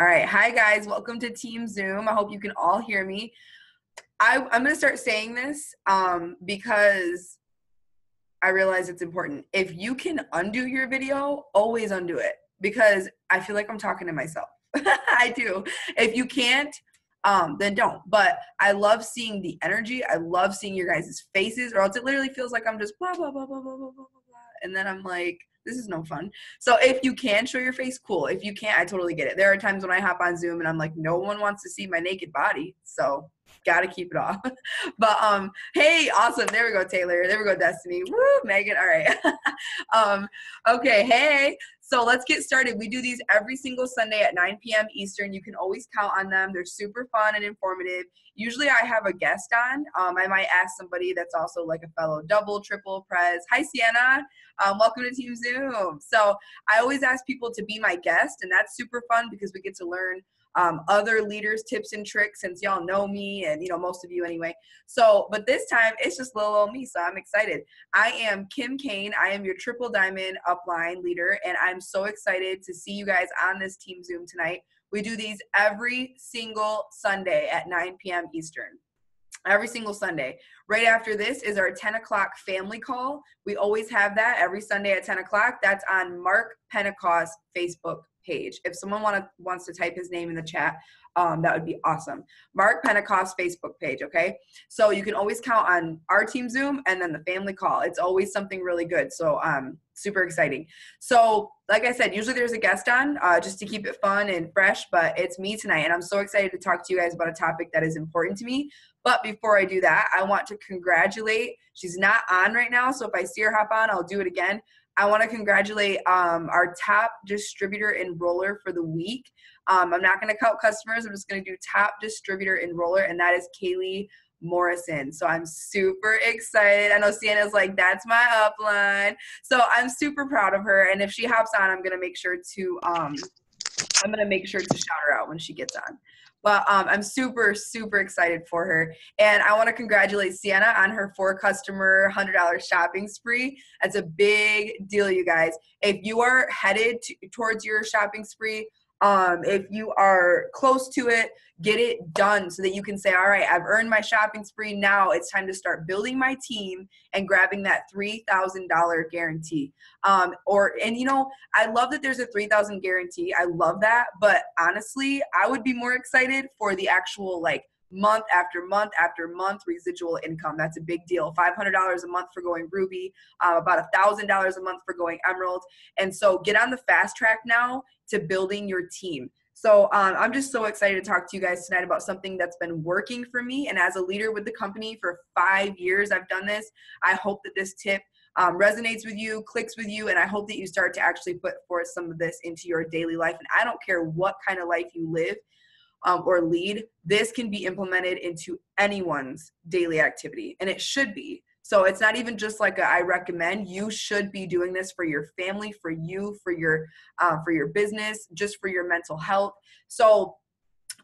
All right. Hi, guys. Welcome to Team Zoom. I hope you can all hear me. I'm going to start saying this because I realize it's important. If you can undo your video, always undo it because I feel like I'm talking to myself. I do. If you can't, then don't. But I love seeing the energy. I love seeing your guys' faces, or else it literally feels like I'm just blah, blah, blah, blah, blah, blah, blah, blah. And then I'm like, this is no fun. So if you can show your face, cool. If you can't, I totally get it. There are times when I hop on Zoom and I'm like, no one wants to see my naked body. So gotta keep it off. But hey, awesome. There we go, Taylor. There we go, Destiny. Woo, Megan. All right. Okay, hey. So let's get started. We do these every single Sunday at 9 p.m. Eastern. You can always count on them. They're super fun and informative. Usually I have a guest on. I might ask somebody that's also like a fellow double, triple prez. Hi, Sienna. Welcome to Team Zoom. So I always ask people to be my guest, and that's super fun because we get to learn other leaders' tips and tricks, since y'all know me and, you know, most of you anyway. So, but this time it's just little old me, so I'm excited. I am Kim Kane. I am your Triple Diamond Upline leader, and I'm so excited to see you guys on this Team Zoom tonight. We do these every single Sunday at 9 p.m. Eastern. Every single Sunday. Right after this is our 10 o'clock family call. We always have that every Sunday at 10 o'clock. That's on Mark Pentecost Facebook page. If someone wants to type his name in the chat, that would be awesome. Mark Pentecost Facebook page, okay? So you can always count on our Team Zoom and then the family call. It's always something really good. So super exciting. So like I said, usually there's a guest on just to keep it fun and fresh, but it's me tonight, and I'm so excited to talk to you guys about a topic that is important to me. But before I do that, I want to congratulate, she's not on right now, so if I see her hop on, I'll do it again. I want to congratulate our top distributor enroller for the week. I'm not going to count customers. I'm just going to do top distributor enroller, and that is Kaylee Morrison. So I'm super excited. I know Sienna's like, that's my upline. So I'm super proud of her. And if she hops on, I'm going to make sure to shout her out when she gets on. But I'm super, super excited for her. And I want to congratulate Sienna on her 4-customer $100 shopping spree. That's a big deal, you guys. If you are headed towards your shopping spree, if you are close to it, get it done so that you can say, all right, I've earned my shopping spree. Now it's time to start building my team and grabbing that $3,000 guarantee. And you know, I love that there's a $3,000 guarantee. I love that. But honestly, I would be more excited for the actual like month after month after month residual income. That's a big deal. $500 a month for going Ruby, about $1,000 a month for going Emerald. And so get on the fast track now to building your team. So I'm just so excited to talk to you guys tonight about something that's been working for me. And as a leader with the company for 5 years, I've done this. I hope that this tip resonates with you, clicks with you, and I hope that you start to actually put forth some of this into your daily life. And I don't care what kind of life you live or lead, this can be implemented into anyone's daily activity, and it should be. So it's not even just like I recommend. You should be doing this for your family, for you, for your business, just for your mental health. So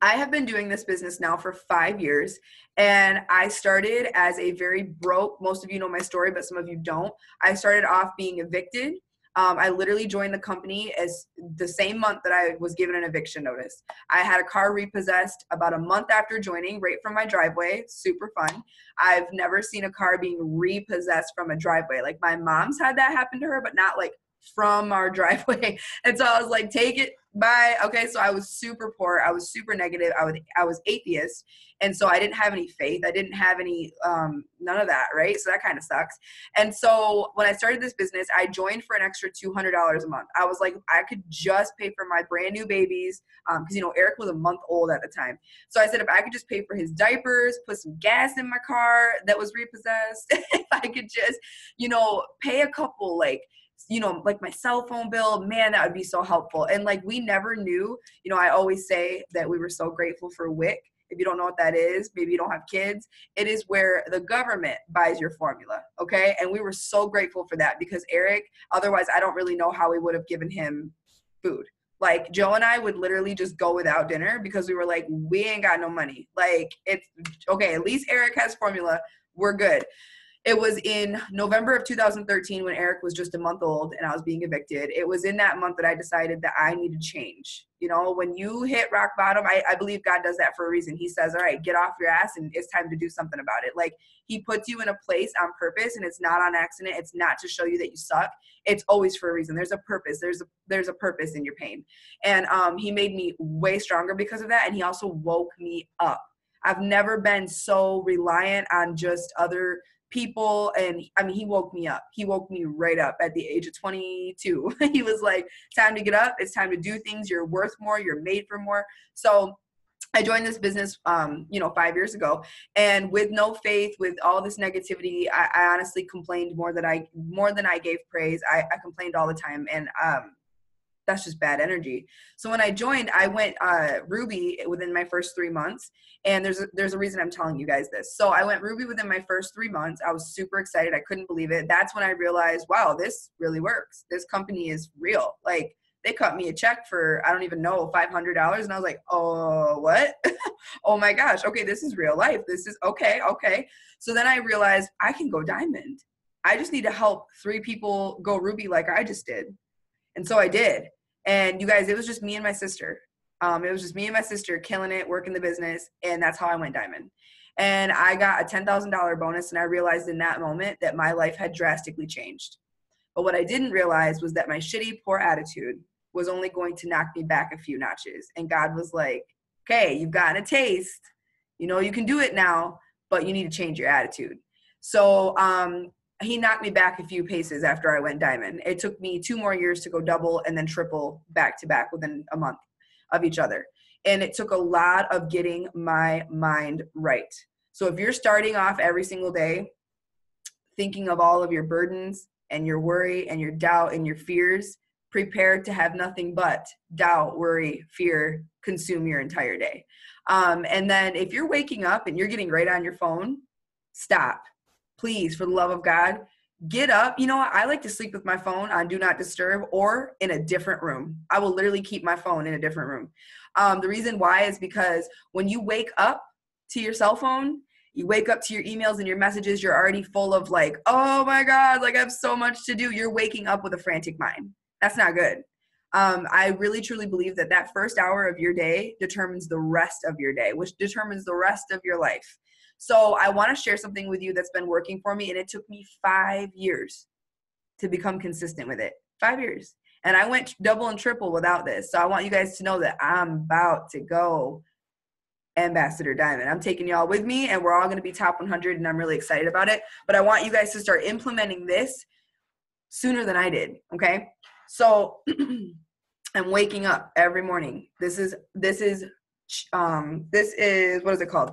I have been doing this business now for 5 years, and I started as a very broke, most of you know my story, but some of you don't. I started off being evicted. I literally joined the company as the same month that I was given an eviction notice. I had a car repossessed about a month after joining, right from my driveway. Super fun. I've never seen a car being repossessed from a driveway. Like my mom's had that happen to her, but not like from our driveway. And so I was like, take it, bye. Okay, so I was super poor. I was super negative. I was atheist. And so I didn't have any faith. I didn't have any, none of that, right? So that kind of sucks. And so when I started this business, I joined for an extra $200 a month. I was like, I could just pay for my brand new babies. Because, you know, Eric was a month old at the time. So I said, if I could just pay for his diapers, put some gas in my car that was repossessed, if I could just, you know, pay a couple, like, you know, like my cell phone bill, man, that would be so helpful. And like, we never knew, you know, I always say that we were so grateful for WIC. If you don't know what that is, maybe you don't have kids. It is where the government buys your formula, okay? And we were so grateful for that because Eric, otherwise I don't really know how we would have given him food. Like Joe and I would literally just go without dinner because we were like, we ain't got no money. Like it's okay, at least Eric has formula. We're good. It was in November of 2013 when Eric was just a month old and I was being evicted. It was in that month that I decided that I need to change. You know, when you hit rock bottom, I believe God does that for a reason. He says, all right, get off your ass and it's time to do something about it. Like, he puts you in a place on purpose, and it's not on accident. It's not to show you that you suck. It's always for a reason. There's a purpose. There's a purpose in your pain. And he made me way stronger because of that. And he also woke me up. I've never been so reliant on just other people. And I mean, he woke me up. He woke me right up at the age of 22. He was like, time to get up. It's time to do things. You're worth more. You're made for more. So I joined this business, 5 years ago, and with no faith, with all this negativity, I honestly complained more than I gave praise. I complained all the time, and that's just bad energy. So when I joined, I went Ruby within my first 3 months. And there's a reason I'm telling you guys this. So I went Ruby within my first 3 months. I was super excited. I couldn't believe it. That's when I realized, wow, this really works. This company is real. Like, they cut me a check for, I don't even know, $500. And I was like, oh, what? Oh my gosh. Okay, this is real life. This is okay. So then I realized I can go diamond. I just need to help 3 people go Ruby like I just did. And so I did. And you guys, it was just me and my sister. It was just me and my sister killing it, working the business. And that's how I went diamond. And I got a $10,000 bonus. And I realized in that moment that my life had drastically changed. But what I didn't realize was that my shitty, poor attitude was only going to knock me back a few notches. And God was like, okay, you've gotten a taste. You know, you can do it now, but you need to change your attitude. So he knocked me back a few paces after I went diamond. It took me 2 more years to go double and then triple back to back within a month of each other. And it took a lot of getting my mind right. So if you're starting off every single day thinking of all of your burdens and your worry and your doubt and your fears, prepare to have nothing but doubt, worry, fear consume your entire day. And then if you're waking up and you're getting right on your phone, stop. Please, for the love of God, get up. You know what? I like to sleep with my phone on Do Not Disturb or in a different room. I will literally keep my phone in a different room. The reason why is because when you wake up to your cell phone, you wake up to your emails and your messages, you're already full of like, oh my God, like I have so much to do. You're waking up with a frantic mind. That's not good. I really, truly believe that that first hour of your day determines the rest of your day, which determines the rest of your life. So I want to share something with you that's been working for me. And it took me 5 years to become consistent with it. 5 years. And I went double and triple without this. So I want you guys to know that I'm about to go Ambassador Diamond. I'm taking y'all with me, and we're all going to be top 100, and I'm really excited about it. But I want you guys to start implementing this sooner than I did. Okay. So I'm waking up every morning. This is what is it called?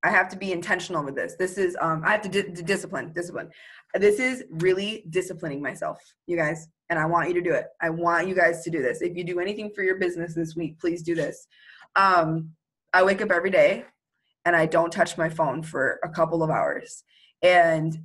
I have to be intentional with this. This is, I have to discipline. This is really disciplining myself, you guys. And I want you to do it. I want you guys to do this. If you do anything for your business this week, please do this. I wake up every day and I don't touch my phone for a couple of hours, and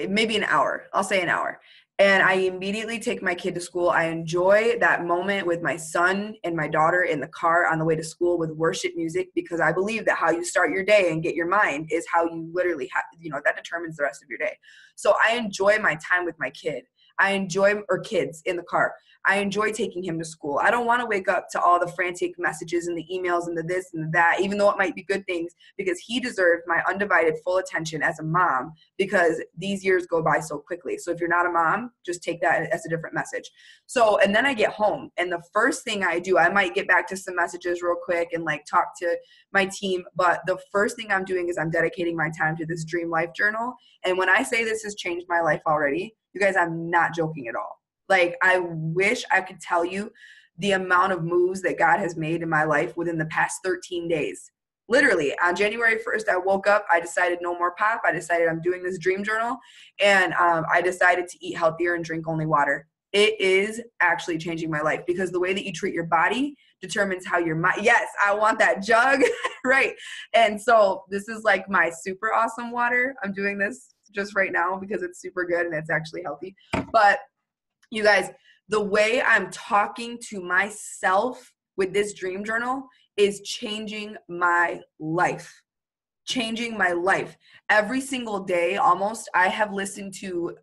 maybe an hour. I'll say an hour. And I immediately take my kid to school. I enjoy that moment with my son and my daughter in the car on the way to school with worship music, because I believe that how you start your day and get your mind is how you literally have, that determines the rest of your day. So I enjoy my time with my kid. Or kids in the car. I enjoy taking him to school. I don't want to wake up to all the frantic messages and the emails and the this and the that, even though it might be good things, because he deserved my undivided full attention as a mom, because these years go by so quickly. So if you're not a mom, just take that as a different message. So, and then I get home, and the first thing I do, I might get back to some messages real quick and like talk to my team. But the first thing I'm doing is I'm dedicating my time to this Dream Life Journal. And when I say this has changed my life already, you guys, I'm not joking at all. Like, I wish I could tell you the amount of moves that God has made in my life within the past 13 days. Literally, on January 1st, I woke up, I decided no more pop. I decided I'm doing this dream journal, and I decided to eat healthier and drink only water. It is actually changing my life, because the way that you treat your body determines how your mind, yes, I want that jug, right? And so this is like my super awesome water. I'm doing this just right now because it's super good and it's actually healthy. But you guys, the way I'm talking to myself with this dream journal is changing my life. changing my life. Every single day, almost, I have listened to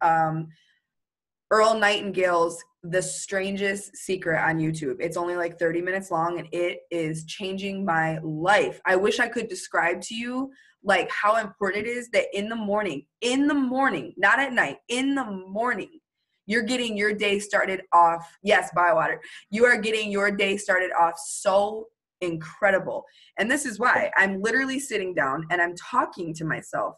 Earl Nightingale's The Strangest Secret on YouTube. It's only like 30 minutes long, and it is changing my life. I wish I could describe to you like how important it is that in the morning, not at night, in the morning, you're getting your day started off. Yes, buy water. You are getting your day started off so incredible. And this is why I'm literally sitting down and I'm talking to myself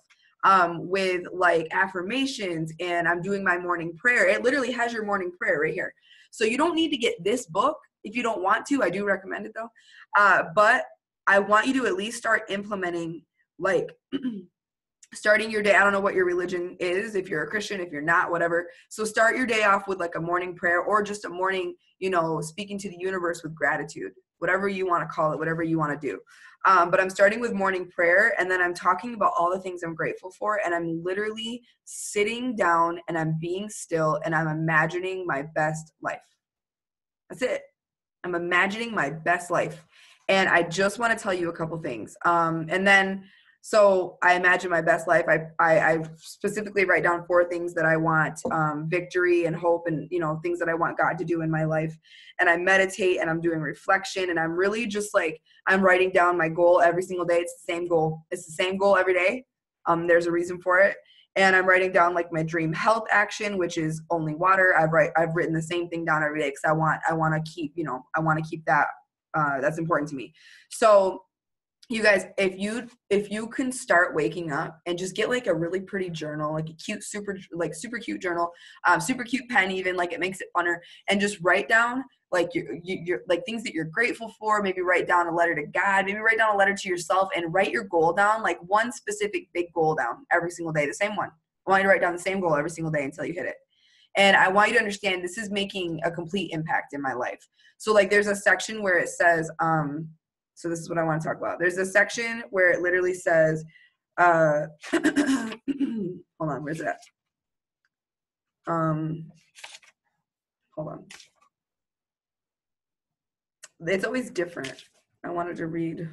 with like affirmations, and I'm doing my morning prayer. It literally has your morning prayer right here. So you don't need to get this book if you don't want to. I do recommend it though. But I want you to at least start implementing, like, starting your day. I don't know what your religion is, if you're a Christian, if you're not, whatever. So start your day off with like a morning prayer, or just a morning, speaking to the universe with gratitude, whatever you want to call it, whatever you want to do. But I'm starting with morning prayer, and then I'm talking about all the things I'm grateful for, and I'm literally sitting down and I'm being still and I'm imagining my best life. That's it. I'm imagining my best life. And I just want to tell you a couple things. So I imagine my best life. I specifically write down 4 things that I want, victory and hope, and, things that I want God to do in my life. And I meditate, and I'm doing reflection, and I'm really just like, I'm writing down my goal every single day. It's the same goal. It's the same goal every day. There's a reason for it. And I'm writing down like my dream health action, which is only water. I've written the same thing down every day because I want to keep, I want to keep that. That's important to me. So you guys, if you can start waking up and just get like a really pretty journal, like a cute, super cute journal, super cute pen, even, like, it makes it funner, and just write down like your like things that you're grateful for. Maybe write down a letter to God, maybe write down a letter to yourself, and write your goal down, like one specific big goal down every single day, the same one. I want you to write down the same goal every single day until you hit it. And I want you to understand this is making a complete impact in my life. So like there's a section where it says, so this is what I want to talk about. There's a section where it literally says, hold on, where's that? Hold on. It's always different. I wanted to read.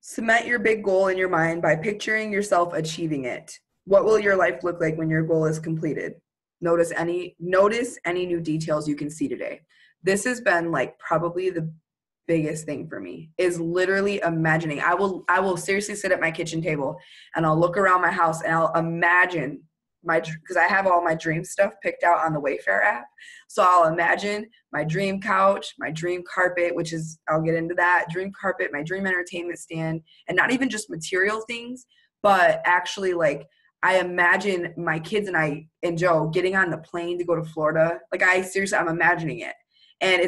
Cement your big goal in your mind by picturing yourself achieving it. What will your life look like when your goal is completed? Notice any new details you can see today. This has been like probably the biggest thing for me, is literally imagining. I will seriously sit at my kitchen table and I'll look around my house and I'll imagine because I have all my dream stuff picked out on the Wayfair app. So I'll imagine my dream couch, my dream carpet, which is, I'll get into that, dream carpet, my dream entertainment stand, and not even just material things, but actually like I imagine my kids and I and Joe getting on the plane to go to Florida. Like I'm imagining it, and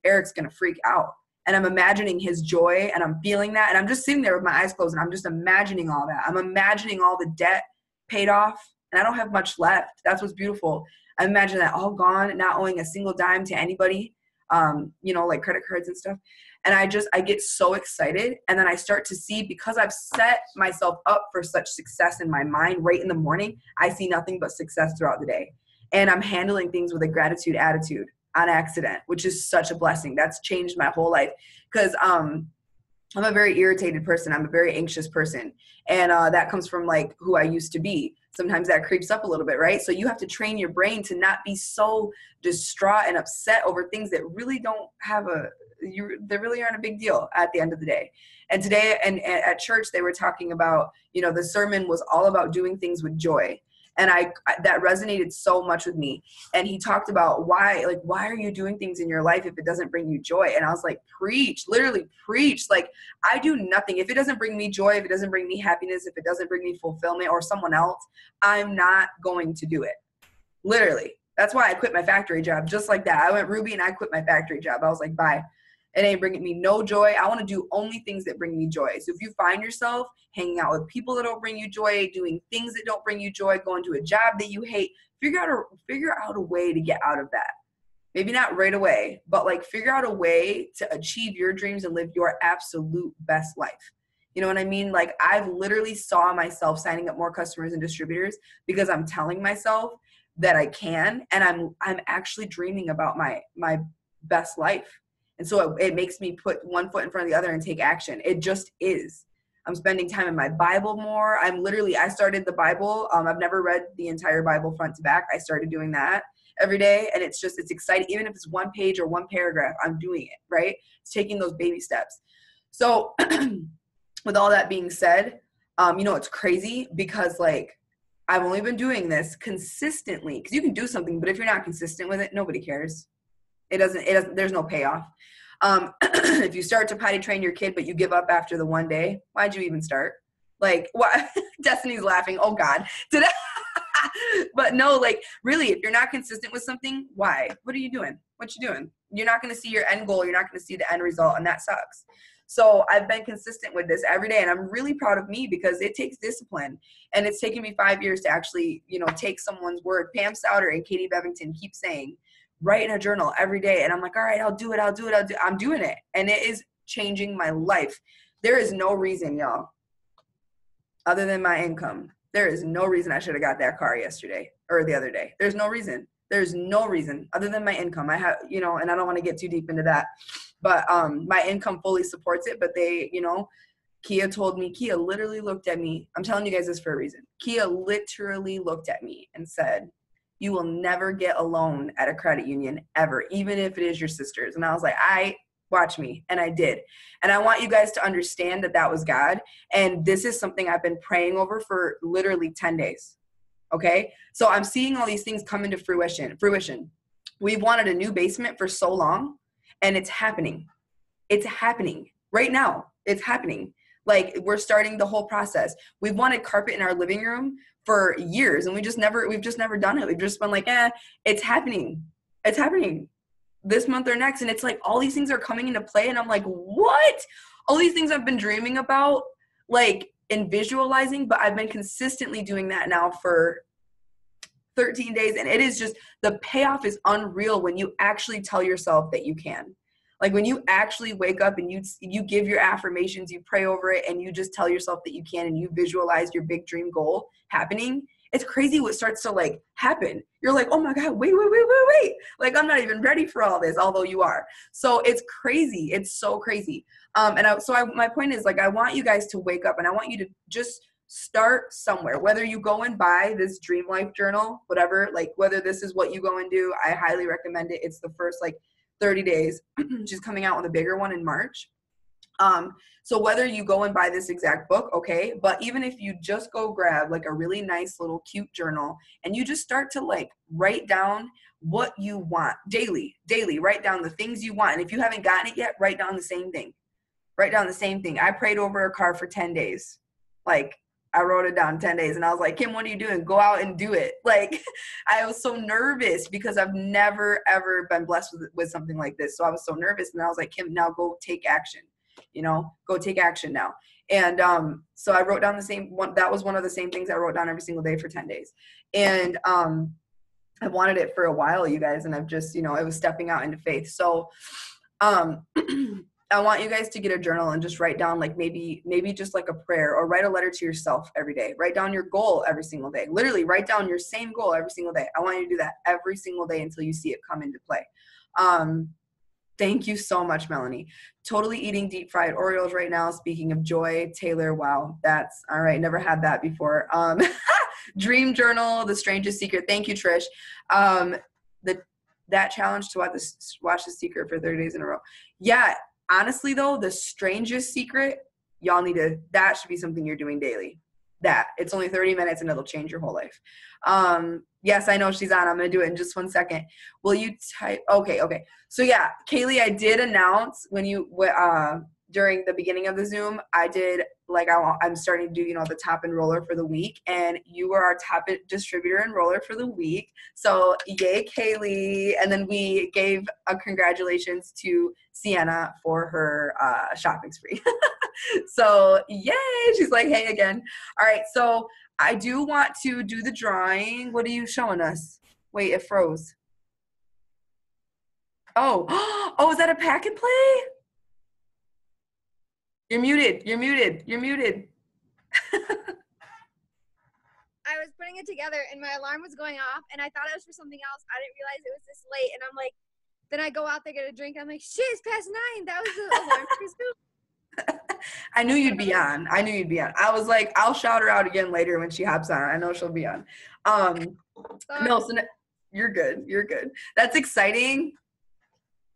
Eric's gonna freak out. And I'm imagining his joy, and I'm feeling that. And I'm just sitting there with my eyes closed, and I'm just imagining all that. I'm imagining all the debt paid off, and I don't have much left. That's what's beautiful. I imagine that all gone, not owing a single dime to anybody, like credit cards and stuff. And I get so excited. And then I start to see, because I've set myself up for such success in my mind right in the morning, I see nothing but success throughout the day. And I'm handling things with a gratitude attitude on accident, which is such a blessing. That's changed my whole life, because I'm a very irritated person. I'm a very anxious person. And that comes from like who I used to be. Sometimes that creeps up a little bit, right? So you have to train your brain to not be so distraught and upset over things that really don't have they really aren't a big deal at the end of the day. And today and at church, they were talking about, the sermon was all about doing things with joy. And that resonated so much with me. And he talked about why are you doing things in your life if it doesn't bring you joy? And I was like, preach, literally preach. Like, I do nothing. If it doesn't bring me joy, if it doesn't bring me happiness, if it doesn't bring me fulfillment or someone else, I'm not going to do it. Literally. That's why I quit my factory job. Just like that. I went Ruby and I quit my factory job. I was like, bye. It ain't bringing me no joy. I want to do only things that bring me joy. So if you find yourself hanging out with people that don't bring you joy, doing things that don't bring you joy, going to a job that you hate, figure out a way to get out of that. Maybe not right away, but like figure out a way to achieve your dreams and live your absolute best life. You know what I mean? Like, I've literally saw myself signing up more customers and distributors because I'm telling myself that I can, and I'm actually dreaming about my best life. And so it makes me put one foot in front of the other and take action. It just is. I'm spending time in my Bible more. I started the Bible. I've never read the entire Bible front to back. I started doing that every day. And it's exciting. Even if it's one page or one paragraph, I'm doing it, right? It's taking those baby steps. So with all that being said, it's crazy because like, I've only been doing this consistently, because you can do something, but if you're not consistent with it, nobody cares. It doesn't, there's no payoff. If you start to potty train your kid, but you give up after the one day, why'd you even start? Like, what? Destiny's laughing. Oh God. Did I? But no, like really, if you're not consistent with something, why? What are you doing? What you doing? You're not going to see your end goal. You're not going to see the end result. And that sucks. So I've been consistent with this every day, and I'm really proud of me because it takes discipline, and it's taken me 5 years to actually, take someone's word. Pam Souter and Katie Bevington keep saying, write in a journal every day. And I'm like, all right, I'll do it. I'm doing it. And it is changing my life. There is no reason, y'all, other than my income. There is no reason I should have got that car yesterday or the other day. There's no reason. There's no reason other than my income. I have, and I don't want to get too deep into that, but my income fully supports it. But they, Kia literally looked at me. I'm telling you guys this for a reason. Kia literally looked at me and said, you will never get a loan at a credit union ever, even if it is your sister's. And I was like, watch me. And I did. And I want you guys to understand that that was God. And this is something I've been praying over for literally 10 days. Okay. So I'm seeing all these things come into fruition. We've wanted a new basement for so long, and it's happening. It's happening right now. It's happening. Like, we're starting the whole process. We've wanted carpet in our living room for years, and we've just never done it. We've just been like, it's happening. It's happening this month or next. And it's like, all these things are coming into play. And I'm like, what? All these things I've been dreaming about, like, and visualizing, but I've been consistently doing that now for 13 days. And it is just, the payoff is unreal when you actually tell yourself that you can. Like, when you actually wake up and you give your affirmations, you pray over it, and you just tell yourself that you can, and you visualize your big dream goal happening, it's crazy what starts to like happen. You're like, oh my God, wait. Like, I'm not even ready for all this, although you are. So it's crazy. It's so crazy. My point is, like, I want you guys to wake up, and I want you to just start somewhere, whether you go and buy this Dream Life journal, whatever, like, whether this is what you go and do, I highly recommend it. It's the first 30 days. She's coming out with a bigger one in March. So whether you go and buy this exact book, okay, but even if you just go grab like a really nice little cute journal, and you just start to like write down what you want daily, write down the things you want. And if you haven't gotten it yet, write down the same thing. I prayed over a car for 10 days. Like, I wrote it down 10 days, and I was like, Kim, what are you doing? Go out and do it. Like, I was so nervous because I've never, ever been blessed with something like this. So I was so nervous, and I was like, Kim, now go take action, go take action now. And so I wrote down the same one. That was one of the same things I wrote down every single day for 10 days. And I wanted it for a while, you guys, and I've just, it was stepping out into faith. So I want you guys to get a journal and just write down, like, maybe just like a prayer, or write a letter to yourself every day. Write down your goal every single day. Literally write down your same goal every single day. I want you to do that every single day until you see it come into play. Thank you so much, Melanie. Totally eating deep fried Oreos right now. Speaking of joy, Taylor, wow, that's all right. Never had that before. Dream journal, the strangest secret. Thank you, Trish. That challenge to watch The Secret for 30 days in a row. Yeah. Honestly, though, the strangest secret, that should be something you're doing daily. It's only 30 minutes and it'll change your whole life. Yes, I know she's on. I'm going to do it in just 1 second. Will you type? Okay. So yeah, Kaylee, I did announce during the beginning of the Zoom, I did I'm starting to do, the top enroller for the week, and you were our top distributor enroller for the week. So yay, Kaylee. And then we gave a congratulations to Sienna for her shopping spree. So yay, she's like, hey again. All right, so I do want to do the drawing. What are you showing us? Wait, it froze. Oh, is that a pack and play? You're muted. I was putting it together, and my alarm was going off, and I thought it was for something else. I didn't realize it was this late, and I'm like, then I go out there, get a drink. I'm like, shit, it's past 9. That was the alarm for Zoom. I knew you'd be on. I was like, I'll shout her out again later when she hops on. I know she'll be on. No, so you're good. You're good. That's exciting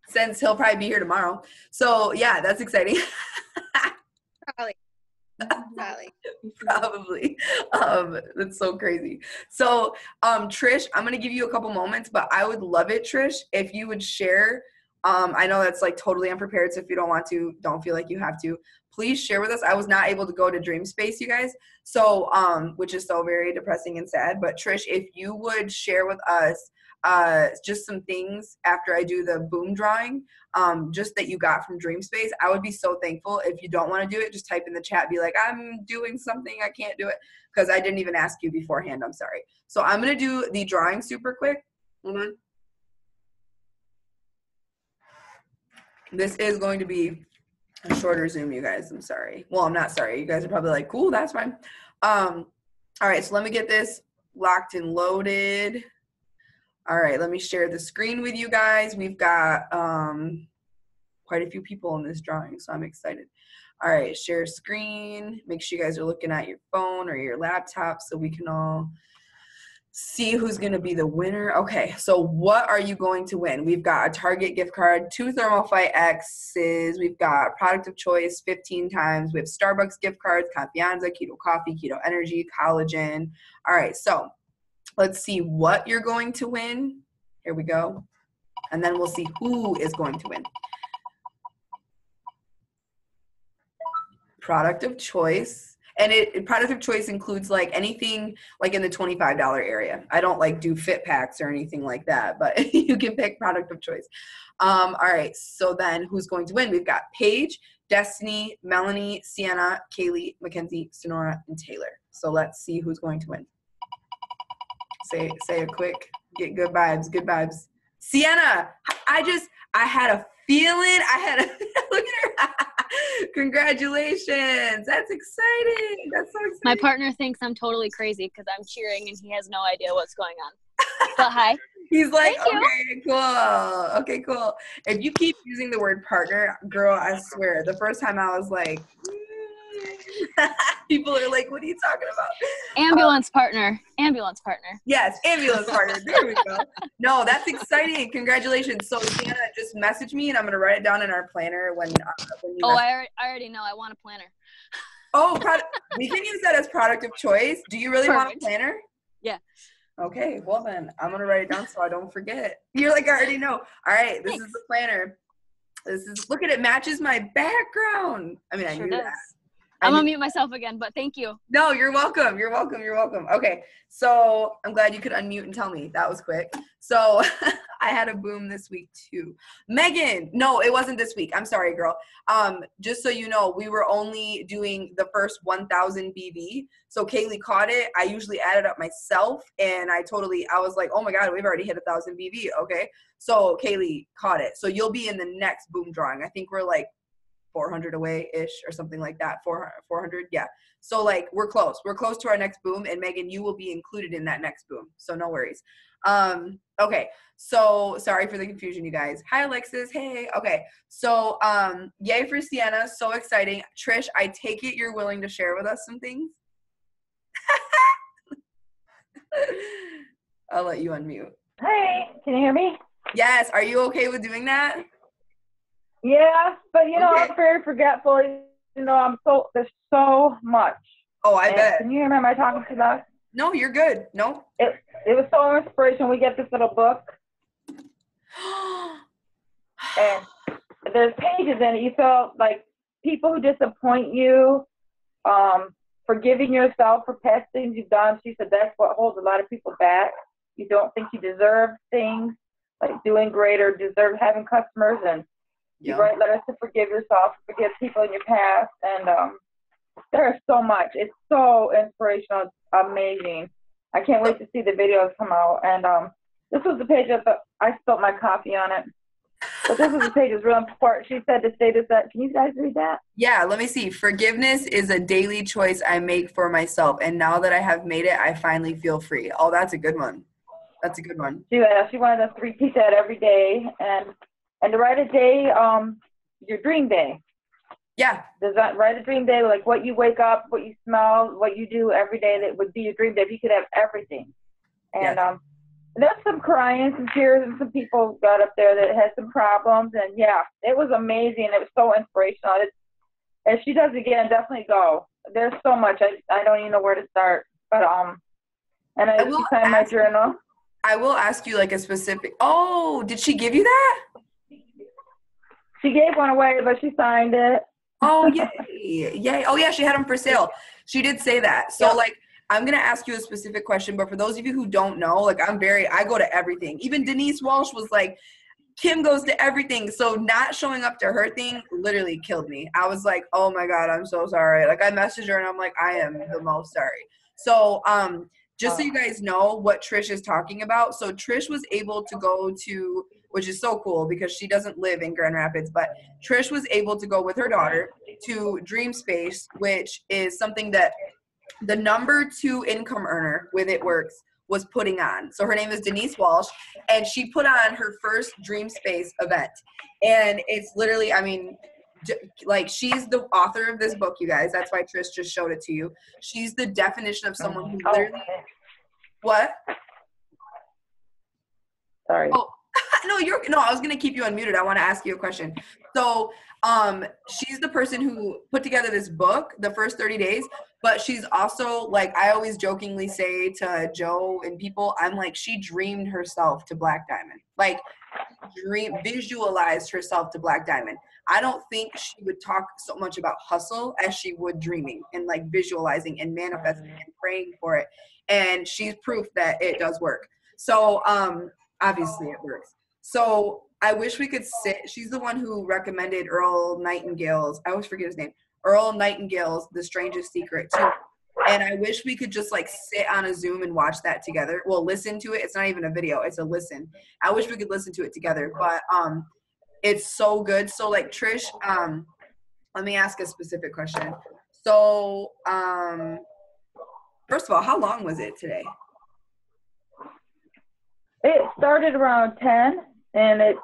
since he'll probably be here tomorrow. So yeah, that's exciting. Probably. Probably. That's so crazy. So, Trish, I'm gonna give you a couple moments, but I would love it, Trish, if you would share. I know that's like totally unprepared, so if you don't want to, don't feel like you have to. Please share with us. I was not able to go to Dream Space, you guys. So, which is so very depressing and sad. But Trish, if you would share with us just some things after I do the boom drawing, just that you got from Dream Space, I would be so thankful. If you don't want to do it, just type in the chat, be like, I'm doing something, I can't do it, because I didn't even ask you beforehand. I'm sorry. So I'm going to do the drawing super quick. Hold on. This is going to be a shorter Zoom, you guys. I'm sorry. Well, I'm not sorry. You guys are probably like, cool, that's fine. All right, so let me get this locked and loaded. All right, let me share the screen with you guys. We've got quite a few people in this drawing, so I'm excited. All right, share screen. Make sure you guys are looking at your phone or your laptop so we can all see who's going to be the winner. Okay, so what are you going to win? We've got a Target gift card, 2 Thermofite X's. We've got product of choice 15 times. We have Starbucks gift cards, Confianza, Keto Coffee, Keto Energy, Collagen. All right, so let's see what you're going to win. Here we go. And then we'll see who is going to win. Product of choice. And product of choice includes like anything like in the $25 area. I don't like do fit packs or anything like that, but you can pick product of choice. All right, so then who's going to win? We've got Paige, Destiny, Melanie, Sienna, Kaylee, Mackenzie, Sonora, and Taylor. So let's see who's going to win. Say a quick, get good vibes, good vibes. Sienna, I had a feeling, look at her. Congratulations. That's exciting. That's so exciting. My partner thinks I'm totally crazy because I'm cheering and he has no idea what's going on. But hi. He's like, okay, cool. Okay, cool. If you keep using the word partner, girl, I swear, the first time I was like, people are like, what are you talking about? Ambulance partner. Ambulance partner. Yes, ambulance partner. There we go. No, that's exciting. Congratulations. So Sienna, just message me and I'm going to write it down in our planner when you I already know. I want a planner. Oh, we can use that as product of choice. Do you really want a planner? Yeah. Okay, well then, I'm going to write it down so I don't forget. You're like, I already know. All right, this is the planner. Look at it, matches my background. I mean, I knew that. I'm going to mute myself again, but thank you. No, you're welcome. You're welcome. You're welcome. Okay, so I'm glad you could unmute and tell me. That was quick. So I had a boom this week too. Megan, no, it wasn't this week. I'm sorry, girl. Just so you know, we were only doing the first 1,000 BV. So Kaylee caught it. I usually add it up myself, and I was like, oh my God, we've already hit 1,000 BV. Okay, so Kaylee caught it. So you'll be in the next boom drawing. I think we're like 400 away-ish or something like that. 400, yeah. So like we're close to our next boom, and Megan, you will be included in that next boom, so no worries. Okay, so sorry for the confusion, you guys. Hi Alexis. Hey. Okay, so yay for Sienna, so exciting. Trish, I take it you're willing to share with us some things? I'll let you unmute. Hey, can you hear me? Yes, are you okay with doing that? Yeah, but you know, I'm very forgetful. You know, there's so much. Oh, I bet. Can you hear me? Am I talking too loud? No, you're good. No. It was so inspirational. We get this little book, and there's pages in it. You feel like people who disappoint you, forgiving yourself for past things you've done. She said that's what holds a lot of people back. You don't think you deserve things, like doing great or deserve having customers, and you write letters to forgive yourself, forgive people in your past, and there's so much. It's so inspirational. It's amazing. I can't wait to see the videos come out. And this was the page I spilled my coffee on it. But this was the page that's real important. She said to say this. Can you guys read that? Yeah, let me see. Forgiveness is a daily choice I make for myself. And now that I have made it, I finally feel free. Oh, that's a good one. That's a good one. She wanted us to repeat that every day. And to write a day, your dream day. Yeah. Write a dream day, like what you wake up, what you smell, what you do every day that would be your dream day. If you could have everything. And Yes. there's some crying, some tears, and some people got up there that had some problems. And yeah, it was amazing. It was so inspirational. If she does it again, definitely go. There's so much. I don't even know where to start. But and she signed my journal. I will ask you like a specific. Oh, did she give you that? She gave one away, but she signed it. Oh, yay. Yay. Oh, yeah, she had them for sale. She did say that. So, Yep. like, I'm going to ask you a specific question, but for those of you who don't know, like, I go to everything. Even Denise Walsh was like, Kim goes to everything. So not showing up to her thing literally killed me. I was like, oh my God, I'm so sorry. Like I messaged her and I'm like, I am the most sorry. So, just so you guys know what Trish is talking about. So Trish was able to go to, which is so cool because she doesn't live in Grand Rapids, but Trish was able to go with her daughter to Dream Space, which is something that the number 2 income earner with It Works was putting on. So her name is Denise Walsh, and she put on her first Dream Space event. And it's literally, I mean, like she's the author of this book, you guys. That's why Trish just showed it to you. She's the definition of someone who literally, what? Sorry. Oh, no, I was going to keep you unmuted. I want to ask you a question. So, she's the person who put together this book, The First 30 Days, but she's also like, I always jokingly say to Joe and people, I'm like, she dreamed herself to Black Diamond, like visualized herself to Black Diamond. I don't think she would talk so much about hustle as she would dreaming and like visualizing and manifesting and praying for it. And she's proof that it does work. So, obviously it works. So I wish we could sit. She's the one who recommended Earl Nightingale's, I always forget his name, Earl Nightingale's The Strangest Secret too. And I wish we could just like sit on a Zoom and watch that together. Well, listen to it. It's not even a video, it's a listen. I wish we could listen to it together, but it's so good. So like Trish, let me ask a specific question. So first of all, how long was it today? It started around 10, and I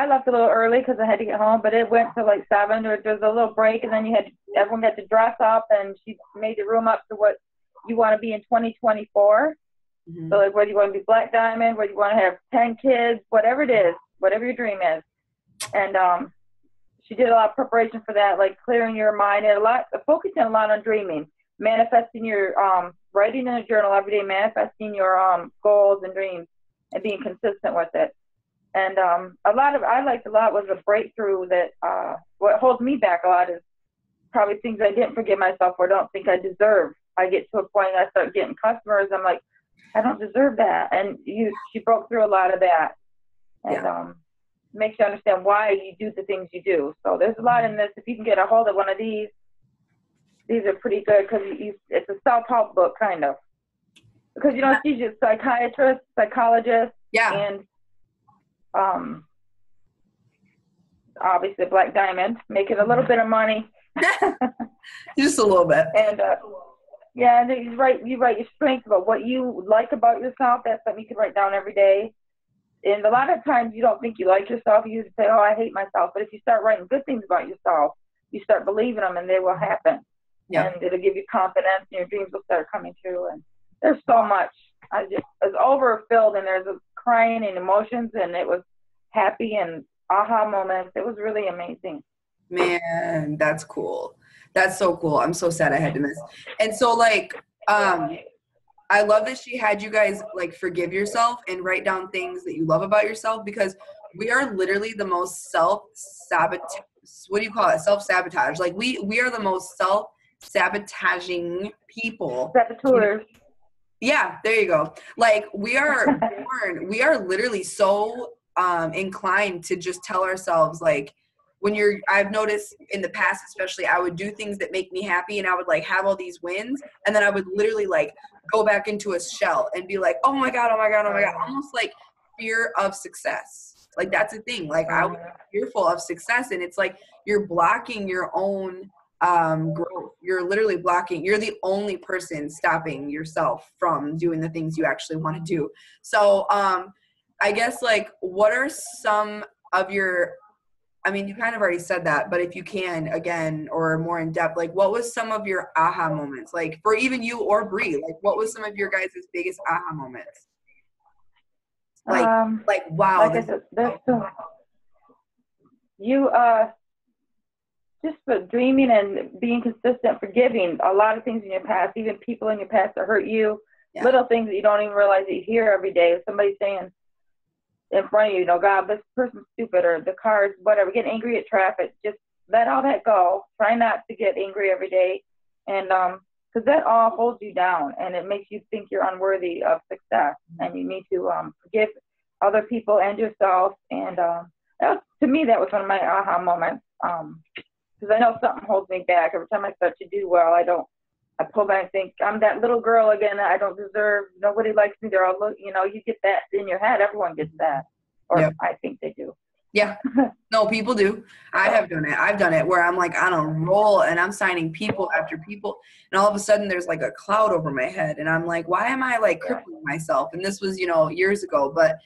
left a little early because I had to get home, but it went to like 7. There was a little break, and then everyone got to dress up, and she made the room up to what you want to be in 2024. Mm-hmm. So like whether you want to be Black Diamond, whether you want to have 10 kids, whatever it is, whatever your dream is. And she did a lot of preparation for that, like clearing your mind and focusing a lot on dreaming, manifesting your writing in a journal every day, manifesting your goals and dreams, and being consistent with it. And I liked a lot was a breakthrough that what holds me back a lot is probably things I didn't forgive myself or don't think I deserve. I get to a point I start getting customers, I'm like, I don't deserve that. And she broke through a lot of that. And makes you understand why you do the things you do. So there's a lot in this. If you can get a hold of one of these are pretty good because it's a self-help book kind of. Because, she's a psychiatrist, psychologist, and obviously Black Diamond, making a little bit of money. Just a little bit. And, and you write your strengths about what you like about yourself. That's something you can write down every day. And a lot of times you don't think you like yourself. You just say, oh, I hate myself. But if you start writing good things about yourself, you start believing them and they will happen. Yeah. And it'll give you confidence and your dreams will start coming true. And there's so much. I was overfilled and there's crying and emotions and it was happy and aha moments. It was really amazing. Man, that's cool. That's so cool. I'm so sad I had to miss. And so like, I love that she had you guys like forgive yourself and write down things that you love about yourself because we are literally the most self-sabotage. What do you call it? Self-sabotage. Like we are the most self-sabotaging people. Saboteurs. Yeah, there you go. Like we are literally so inclined to just tell ourselves like I've noticed in the past, especially I would do things that make me happy and I would like have all these wins and then I would literally like go back into a shell and be like, oh my God, almost like fear of success. Like that's the thing. Like I was fearful of success and it's like you're blocking your own growth. You're literally blocking. You're the only person stopping yourself from doing the things you actually want to do. So I guess like what are some of your I mean, you kind of already said that, but if you can, again, or more in depth, like what was some of your aha moments? Like for even you or Bree, like what was some of your guys' biggest aha moments? Like wow. Like I said, there's so, you, just for dreaming and being consistent, forgiving a lot of things in your past, even people in your past that hurt you, little things that you don't even realize that you hear every day. Somebody saying in front of you, God, this person's stupid, or the cars, whatever, getting angry at traffic. Just let all that go. Try not to get angry every day. And because that all holds you down and it makes you think you're unworthy of success. And you need to forgive other people and yourself. And that was, to me, that was one of my aha moments. Because I know something holds me back. Every time I start to do well, I pull back and think, I'm that little girl again that I don't deserve. Nobody likes me. They're all, you get that in your head. Everyone gets that. Or I think they do. Yeah. No, people do. I have done it. I've done it where I'm like on a roll and I'm signing people after people. And all of a sudden there's like a cloud over my head. And I'm like, why am I like crippling myself? And this was, years ago. But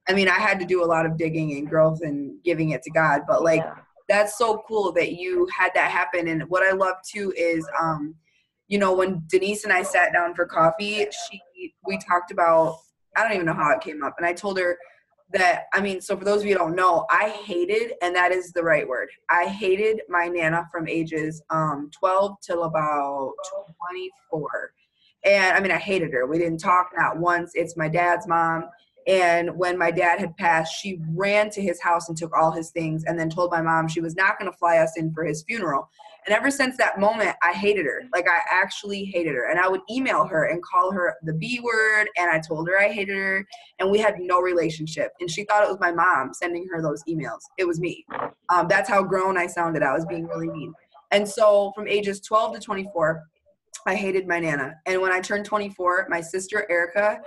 I mean, I had to do a lot of digging and growth and giving it to God. But like, that's so cool that you had that happen. And what I love too is, when Denise and I sat down for coffee, we talked about, I don't even know how it came up. And I told her that, so for those of you who don't know, I hated, and that is the right word, I hated my Nana from ages 12 till about 24. And I hated her. We didn't talk, not once. It's my dad's mom. And when my dad had passed, she ran to his house and took all his things and then told my mom she was not going to fly us in for his funeral. And ever since that moment, I hated her. Like, I actually hated her. And I would email her and call her the B word. And I told her I hated her. And we had no relationship. And she thought it was my mom sending her those emails. It was me. That's how grown I sounded. I was being really mean. And so from ages 12 to 24, I hated my Nana. And when I turned 24, my sister Erica,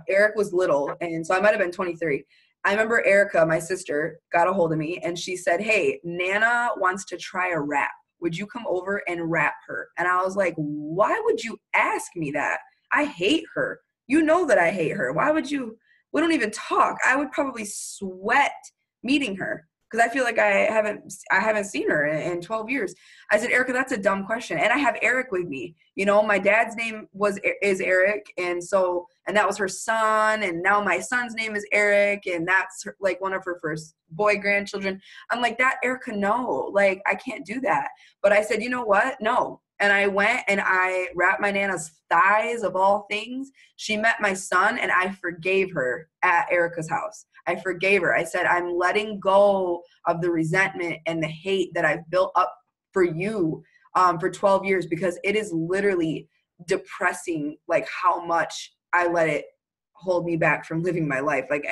Eric was little, and so I might have been 23. I remember Erica, my sister, got a hold of me, and she said, hey, Nana wants to try a rap. Would you come over and rap her? And I was like, why would you ask me that? I hate her. You know that I hate her. Why would you? We don't even talk. I would probably sweat meeting her because I feel like I haven't seen her in 12 years. I said, Erica, that's a dumb question. And I have Eric with me. My dad's name is Eric. And that was her son. And now my son's name is Eric. And that's like one of her first boy grandchildren. I'm like, that Erica, no, like I can't do that. But I said, you know what? No. And I went and I wrapped my Nana's thighs of all things. She met my son and I forgave her at Erica's house. I forgave her. I said, I'm letting go of the resentment and the hate that I've built up for you for 12 years because it is literally depressing, like how much I let it hold me back from living my life. Like,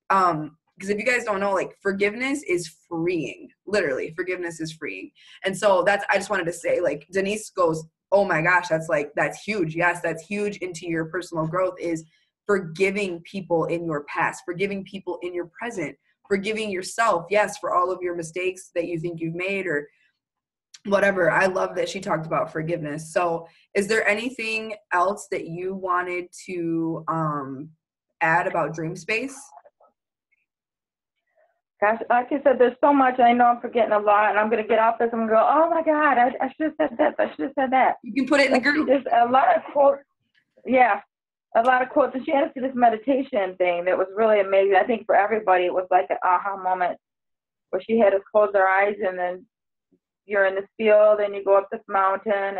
because if you guys don't know, like forgiveness is freeing. Literally, forgiveness is freeing. And so I just wanted to say, like, Denise goes, oh my gosh, that's huge. Yes, that's huge into your personal growth is forgiving people in your past, forgiving people in your present, forgiving yourself, yes, for all of your mistakes that you think you've made or whatever. I love that she talked about forgiveness. So is there anything else that you wanted to add about Dream Space? Gosh, like I said, there's so much. I know I'm forgetting a lot, and I'm going to get off this and go, oh, my God, I should have said this. I should have said that. You can put it in the group. There's a lot of quotes. Yeah, a lot of quotes. And she had us do this meditation thing that was really amazing. I think for everybody, it was like an aha moment where she had us close our eyes, and then you're in this field, and you go up this mountain,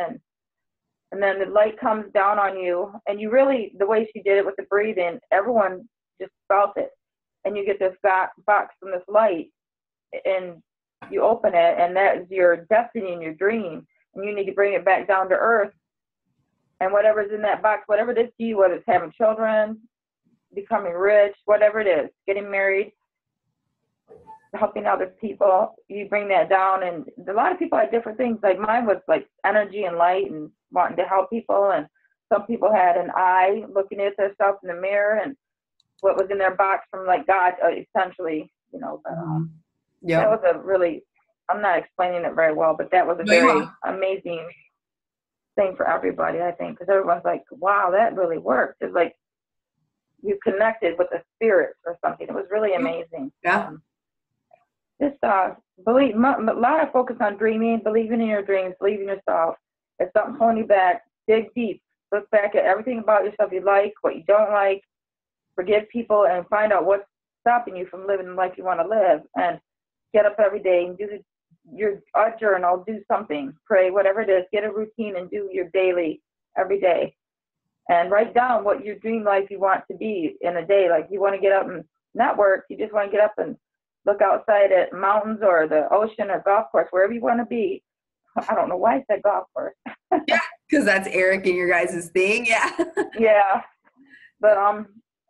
and then the light comes down on you. And you really, the way she did it with the breathing, everyone just felt it. And you get this box from this light, and you open it, and that is your destiny and your dream. And you need to bring it back down to earth. And whatever's in that box, whatever it is to you, whether it's having children, becoming rich, whatever it is, getting married, helping other people, you bring that down. And a lot of people had different things. Like mine was like energy and light and wanting to help people. And some people had an eye looking at themselves in the mirror and what was in their box from like God, essentially, But, that was a really, I'm not explaining it very well, but that was a very amazing thing for everybody, I think, because everyone's like, wow, that really worked. It's like you connected with the spirit or something. It was really amazing. Yeah. Just believe. A lot of focus on dreaming, believing in your dreams, believing in yourself. If something's holding you back, dig deep. Look back at everything about yourself you like, what you don't like. Forgive people and find out what's stopping you from living the life you want to live. And get up every day and do your journal, do something, pray, whatever it is. Get a routine and do your daily every day. And write down what your dream life you want to be in a day. Like you want to get up and not work. You just want to get up and look outside at mountains or the ocean or golf course, wherever you want to be. I don't know why I said golf course. Yeah, because that's Eric and your guys' thing. Yeah. Yeah. But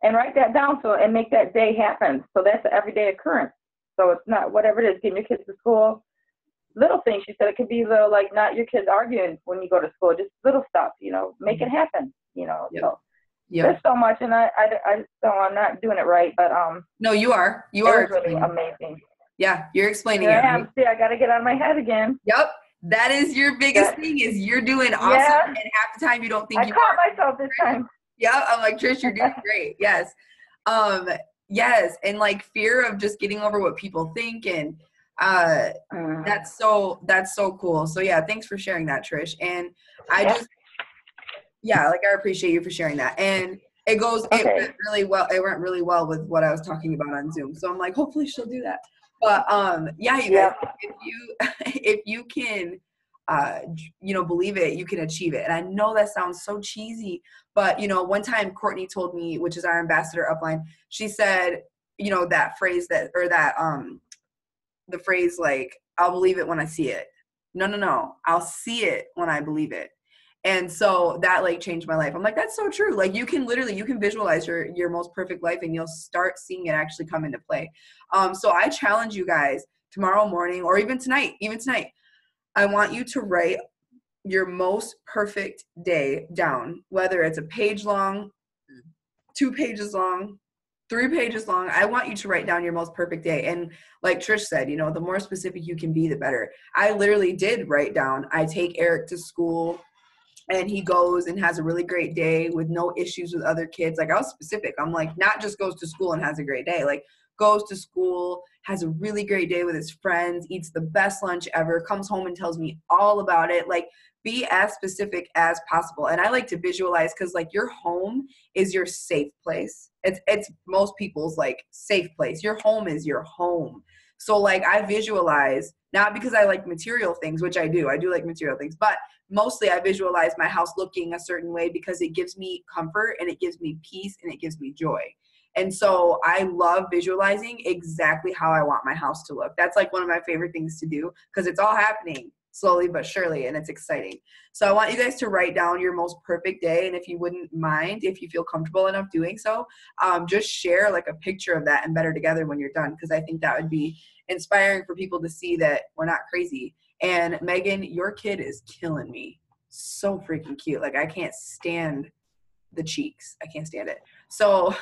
and write that down and make that day happen. So that's an everyday occurrence. So it's not whatever it is, getting your kids to school. Little things. She said it could be little, like not your kids arguing when you go to school, just little stuff, make it happen, Yep. So Yep. there's so much, and I so I'm not doing it right, but No, you are. You it are was really explaining. amazing. Yeah, you're explaining Here it. I am. Right? See, I got to get out of my head again. Yep. That is your biggest Yeah. thing is you're doing awesome. Yeah. And half the time you don't think I you caught are. myself this time. Yeah. I'm like, Trish, you're doing great. Yes. Yes. And like fear of just getting over what people think. And that's so cool. So yeah, thanks for sharing that, Trish. And I appreciate you for sharing that. And it went really well. It went really well with what I was talking about on Zoom. So I'm like, hopefully she'll do that. But yeah, you guys, if you can, believe it, you can achieve it. And I know that sounds so cheesy, but one time Courtney told me, which is our ambassador upline, she said, that phrase the phrase like, I'll believe it when I see it. No. I'll see it when I believe it. And so that like changed my life. I'm like, that's so true. Like you can visualize your most perfect life and you'll start seeing it actually come into play. So I challenge you guys tomorrow morning or even tonight, I want you to write your most perfect day down, whether it's a page long, 2 pages long, 3 pages long. I want you to write down your most perfect day. And like Trish said, the more specific you can be, the better. I literally did write down, I take Eric to school and he goes and has a really great day with no issues with other kids. Like I was specific. I'm like, not just goes to school and has a great day, like goes to school, has a really great day with his friends, eats the best lunch ever, comes home and tells me all about it. Like be as specific as possible. And I like to visualize because like your home is your safe place. It's most people's like safe place. Your home is your home. So like I visualize, not because I like material things, which I do like material things, but mostly I visualize my house looking a certain way because it gives me comfort and it gives me peace and it gives me joy. And so I love visualizing exactly how I want my house to look. That's like one of my favorite things to do because it's all happening slowly but surely and it's exciting. So I want you guys to write down your most perfect day. And if you wouldn't mind, if you feel comfortable enough doing so, just share like a picture of that and Better Together when you're done, because I think that would be inspiring for people to see that we're not crazy. And Megan, your kid is killing me. So freaking cute. Like I can't stand the cheeks. I can't stand it. So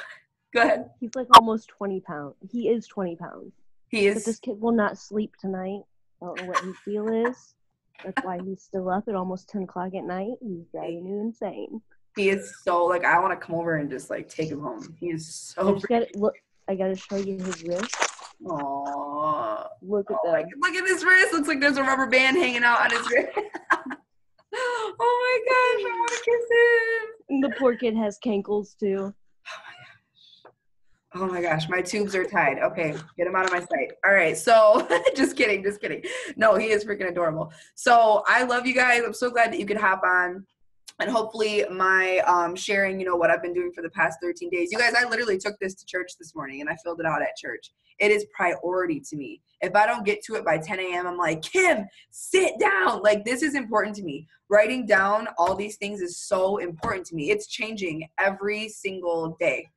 go ahead. He's like almost 20 pounds. He is 20 pounds. He is. But this kid will not sleep tonight. I don't know what his deal is. That's why he's still up at almost 10 o'clock at night. He's driving me insane. He is so, like, I want to come over and just, like, take him home. He is so I got to show you his wrist. Aww. Look at that. Look at his wrist. Looks like there's a rubber band hanging out on his wrist. Oh, my gosh. I want to kiss him. And the poor kid has cankles, too. Oh my gosh, my tubes are tied. Okay, get him out of my sight. All right, so just kidding. No, he is freaking adorable. So I love you guys. I'm so glad that you could hop on. And hopefully my sharing, what I've been doing for the past 13 days. You guys, I literally took this to church this morning and I filled it out at church. It is priority to me. If I don't get to it by 10 a.m., I'm like, Kim, sit down. Like, this is important to me. Writing down all these things is so important to me. It's changing every single day.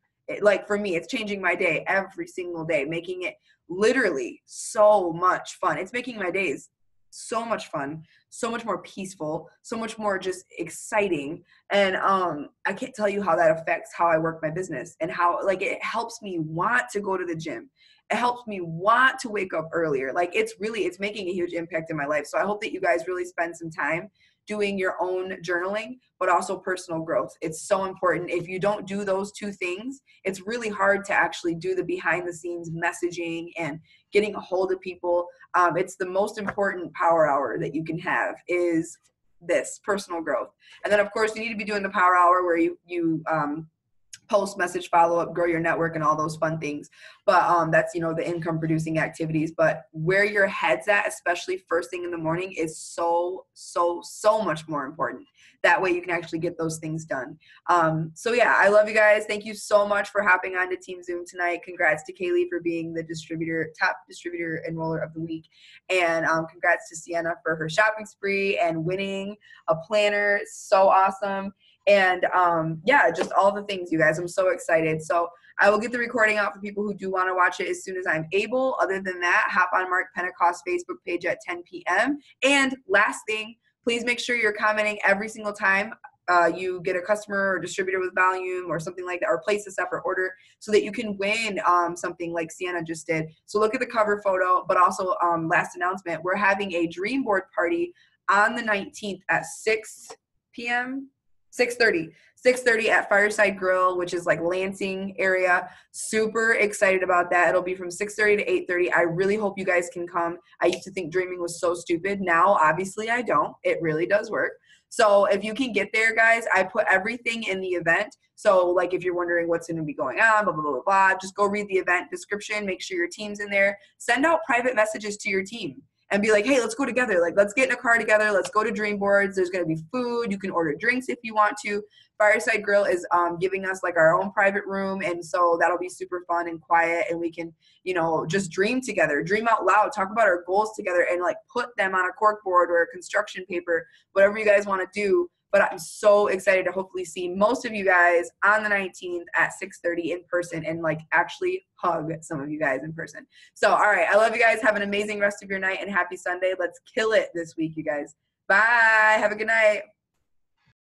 Like for me, it's changing my day every single day, making it literally so much fun. It's making my days so much fun, so much more peaceful, so much more just exciting. And I can't tell you how that affects how I work my business and how like it helps me want to go to the gym. It helps me want to wake up earlier. Like it's making a huge impact in my life. So I hope that you guys really spend some time doing your own journaling, but also personal growth. It's so important. If you don't do those two things, it's really hard to actually do the behind the scenes messaging and getting a hold of people. It's the most important power hour that you can have is this personal growth. And then of course you need to be doing the power hour where you post, message, follow up, grow your network, and all those fun things. But that's, the income producing activities. But where your head's at, especially first thing in the morning, is so much more important. That way you can actually get those things done. So yeah, I love you guys. Thank you so much for hopping on to Team Zoom tonight. Congrats to Kaylee for being the top distributor enroller of the week. And congrats to Sienna for her shopping spree and winning a planner. So awesome. And yeah, just all the things, you guys. I'm so excited. So I will get the recording out for people who do want to watch it as soon as I'm able. Other than that, hop on Mark Pentecost Facebook page at 10 p.m. And last thing, please make sure you're commenting every single time you get a customer or distributor with volume or something like that, or place a separate order so that you can win something like Sienna just did. So look at the cover photo, but also last announcement, we're having a dream board party on the 19th at 6 p.m. 6:30 at Fireside Grill, which is like Lansing area. Super excited about that. It'll be from 6:30 to 8:30. I really hope you guys can come. I used to think dreaming was so stupid. Now, obviously, I don't. It really does work. So if you can get there, guys, I put everything in the event. So like if you're wondering what's going to be going on, blah, blah, blah, blah, just go read the event description. Make sure your team's in there. Send out private messages to your team and be like, hey, let's go together. Like, let's get in a car together. Let's go to Dream Boards. There's going to be food. You can order drinks if you want to. Fireside Grill is giving us like our own private room. And so that'll be super fun and quiet. And we can, just dream together, dream out loud, talk about our goals together and like put them on a cork board or a construction paper, whatever you guys want to do. But I'm so excited to hopefully see most of you guys on the 19th at 6:30 in person and like actually hug some of you guys in person. So, all right. I love you guys. Have an amazing rest of your night and happy Sunday. Let's kill it this week, you guys. Bye. Have a good night.